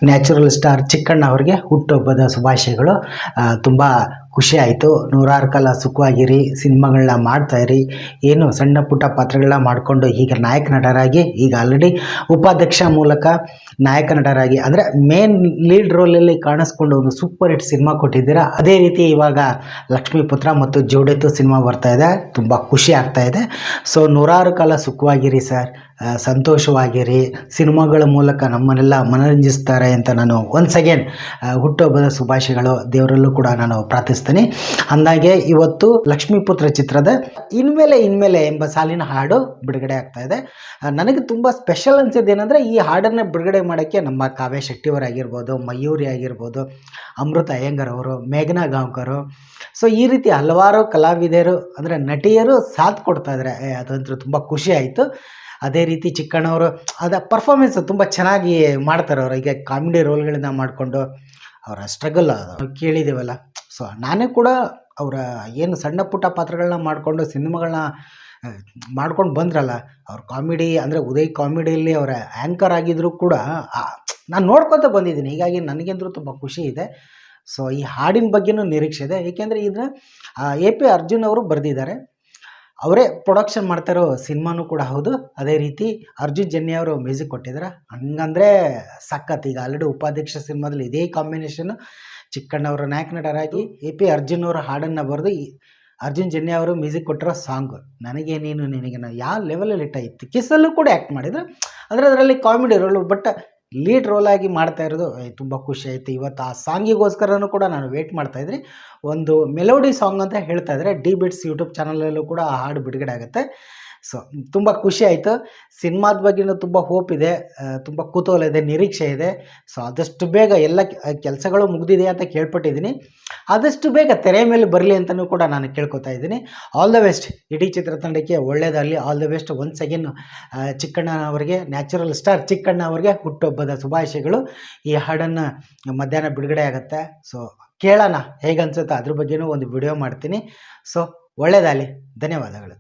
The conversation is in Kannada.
ನ್ಯಾಚುರಲ್ ಸ್ಟಾರ್ ಚಿಕ್ಕಣ್ಣ ಅವರಿಗೆ ಹುಟ್ಟುಹಬ್ಬದ ಶುಭಾಶಯಗಳು. ತುಂಬ ಖುಷಿ ಆಯಿತು. ನೂರಾರು ಕಾಲ ಸುಖವಾಗಿರಿ, ಸಿನಿಮಾಗಳನ್ನ ಮಾಡ್ತಾಯಿರಿ, ಏನು ಸಣ್ಣ ಪುಟ್ಟ ಪಾತ್ರಗಳನ್ನ ಮಾಡಿಕೊಂಡು ಈಗ ನಾಯಕ ನಟರಾಗಿ, ಈಗ ಆಲ್ರೆಡಿ ಉಪಾಧ್ಯಕ್ಷ ಮೂಲಕ ನಾಯಕ ನಟರಾಗಿ ಅಂದರೆ ಮೇನ್ ಲೀಡ್ ರೋಲಲ್ಲಿ ಕಾಣಿಸ್ಕೊಂಡು ಒಂದು ಸೂಪರ್ ಹಿಟ್ ಸಿನಿಮಾ ಕೊಟ್ಟಿದ್ದೀರಾ. ಅದೇ ರೀತಿ ಇವಾಗ ಲಕ್ಷ್ಮೀಪುತ್ರ ಮತ್ತು ಜೋಡೆತ್ತು ಸಿನಿಮಾ ಬರ್ತಾಯಿದೆ, ತುಂಬ ಖುಷಿ ಆಗ್ತಾಯಿದೆ. ಸೊ ನೂರಾರು ಕಾಲ ಸುಖವಾಗಿರಿ ಸರ್, ಸಂತೋಷವಾಗಿರಿ, ಸಿನಿಮಾಗಳ ಮೂಲಕ ನಮ್ಮನ್ನೆಲ್ಲ ಮನರಂಜಿಸ್ತಾರೆ ಅಂತ ನಾನು ಒನ್ಸ್ ಅಗೇನ್ ಹುಟ್ಟುಹಬ್ಬದ ಶುಭಾಶಯಗಳು ದೇವರಲ್ಲೂ ಕೂಡ ನಾನು ಪ್ರಾರ್ಥಿಸ್ತೀನಿ. ಅಂದಾಗೆ ಇವತ್ತು ಲಕ್ಷ್ಮೀಪುತ್ರ ಚಿತ್ರದ ಇನ್ಮೇಲೆ ಎಂಬ ಸಾಲಿನ ಹಾಡು ಬಿಡುಗಡೆ ಆಗ್ತಾ ಇದೆ. ನನಗೆ ತುಂಬ ಸ್ಪೆಷಲ್ ಅನಿಸಿದ್ದು ಏನಂದರೆ, ಈ ಹಾಡನ್ನು ಬಿಡುಗಡೆ ಮಾಡೋಕ್ಕೆ ನಮ್ಮ ಕಾವ್ಯ ಶೆಟ್ಟಿಯವರಾಗಿರ್ಬೋದು, ಮಯೂರಿ ಆಗಿರ್ಬೋದು, ಅಮೃತ ಅಯ್ಯಂಗಾರ್ ಅವರು, ಮೇಘನಾ ಗಾಂವ್ಕರು, ಸೊ ಈ ರೀತಿ ಹಲವಾರು ಕಲಾವಿದರು ಅಂದರೆ ನಟಿಯರು ಸಾಥ್ ಕೊಡ್ತಾ ಇದ್ದಾರೆ. ಅದಂತೂ ತುಂಬ ಖುಷಿ ಆಯಿತು. ಅದೇ ರೀತಿ ಚಿಕ್ಕಣ್ಣವರು ಪರ್ಫಾರ್ಮೆನ್ಸ್ ತುಂಬ ಚೆನ್ನಾಗಿ ಮಾಡ್ತಾರೆ. ಅವರು ಈಗ ಕಾಮಿಡಿ ರೋಲ್ಗಳನ್ನ ಮಾಡಿಕೊಂಡು ಅವರ ಸ್ಟ್ರಗಲ್ ಕೇಳಿದ್ದೇವಲ್ಲ. ಸೊ ನಾನೇ ಕೂಡ ಅವರ ಏನು ಸಣ್ಣ ಪುಟ್ಟ ಪಾತ್ರಗಳನ್ನ ಮಾಡಿಕೊಂಡು ಸಿನಿಮಾಗಳನ್ನ ಮಾಡ್ಕೊಂಡು ಬಂದ್ರಲ್ಲ, ಅವ್ರ ಕಾಮಿಡಿ ಅಂದರೆ ಉದಯ್ ಕಾಮಿಡಿಯಲ್ಲಿ ಅವರ ಆ್ಯಂಕರ್ ಆಗಿದ್ದರೂ ಕೂಡ ನಾನು ನೋಡ್ಕೊತ ಬಂದಿದ್ದೀನಿ. ಹೀಗಾಗಿ ನನಗಂದ್ರೂ ತುಂಬ ಖುಷಿ ಇದೆ. ಸೊ ಈ ಹಾಡಿನ ಬಗ್ಗೆನೂ ನಿರೀಕ್ಷೆ ಇದೆ, ಏಕೆಂದರೆ ಇದನ್ನ AP ಅರ್ಜುನ್ ಅವರು ಬರೆದಿದ್ದಾರೆ, ಅವರೇ ಪ್ರೊಡಕ್ಷನ್ ಮಾಡ್ತಾರೋ ಸಿನಿಮಾನೂ ಕೂಡ ಹೌದು. ಅದೇ ರೀತಿ ಅರ್ಜುನ್ ಜನ್ಯ ಅವರು ಮ್ಯೂಸಿಕ್ ಕೊಟ್ಟಿದ್ದಾರೆ. ಹಂಗಂದರೆ ಸಖತ್. ಈಗ ಆಲ್ರೆಡಿ ಉಪಾಧ್ಯಕ್ಷ ಸಿನಿಮಾದಲ್ಲಿ ಇದೇ ಕಾಂಬಿನೇಷನ್ನು, ಚಿಕ್ಕಣ್ಣವರ ನಾಯಕ ನಟರಾಗಿ AP ಅರ್ಜುನ್ ಅವರ ಹಾಡನ್ನು ಬರೆದು ಅರ್ಜುನ್ ಜನ್ಯ ಅವರು ಮ್ಯೂಸಿಕ್ ಕೊಟ್ಟಿರೋ ಸಾಂಗು ನನಗೆ ನೀನು ನಿನಗೆ ಯಾವ ಲೆವೆಲಲ್ಲಿ ಇಟ್ಟಾಯಿತು. ಕಿಸ್ಸಲ್ಲೂ ಕೂಡ ಆ್ಯಕ್ಟ್ ಮಾಡಿದ್ರು, ಅಂದರೆ ಅದರಲ್ಲಿ comedy role, but lead role ಆಗಿ ಮಾಡ್ತಾ ಇರೋದು ತುಂಬ ಖುಷಿ ಆಯಿತು. ಇವತ್ತು ಆ ಸಾಂಗಿಗೋಸ್ಕರನೂ ಕೂಡ ನಾನು ವೇಟ್ ಮಾಡ್ತಾಯಿದ್ರಿ. ಒಂದು ಮೆಲೋಡಿ ಸಾಂಗ್ ಅಂತ ಹೇಳ್ತಾ ಇದ್ದಾರೆ. ಡಿ ಬಿಟ್ಸ್ ಯೂಟ್ಯೂಬ್ ಚಾನಲಲ್ಲೂ ಕೂಡ ಆ ಹಾಡು ಬಿಡುಗಡೆ ಆಗುತ್ತೆ. ಸೊ ತುಂಬ ಖುಷಿ ಆಯಿತು. ಸಿನಿಮಾದ ಬಗ್ಗೆನೂ ತುಂಬ ಹೋಪ್ ಇದೆ, ತುಂಬ ಕುತೂಹಲ ಇದೆ, ನಿರೀಕ್ಷೆ ಇದೆ. ಸೊ ಆದಷ್ಟು ಬೇಗ ಎಲ್ಲ ಕೆಲಸಗಳು ಮುಗಿದಿದೆ ಅಂತ ಕೇಳ್ಪಟ್ಟಿದ್ದೀನಿ. ಆದಷ್ಟು ಬೇಗ ತೆರೆ ಮೇಲೆ ಬರಲಿ ಅಂತಲೂ ಕೂಡ ನಾನು ಕೇಳ್ಕೊತಾ ಇದ್ದೀನಿ. ಆಲ್ ದ ಬೆಸ್ಟ್ ಇಡೀ ಚಿತ್ರತಂಡಕ್ಕೆ, ಒಳ್ಳೆಯದಾಗಲಿ. All the best once again Chikkanna ಅವರಿಗೆ, ನ್ಯಾಚುರಲ್ ಸ್ಟಾರ್ ಚಿಕ್ಕಣ್ಣ ಅವರಿಗೆ ಹುಟ್ಟುಹಬ್ಬದ ಶುಭಾಶಯಗಳು. ಈ ಹಾಡನ್ನು ಮಧ್ಯಾಹ್ನ ಬಿಡುಗಡೆ ಆಗುತ್ತೆ. ಸೊ ಕೇಳೋಣ ಹೇಗನ್ಸುತ್ತೆ, ಅದ್ರ ಬಗ್ಗೆನೂ ಒಂದು ವಿಡಿಯೋ ಮಾಡ್ತೀನಿ. ಸೊ ಒಳ್ಳೆಯದಾಗಲಿ. ಧನ್ಯವಾದಗಳು.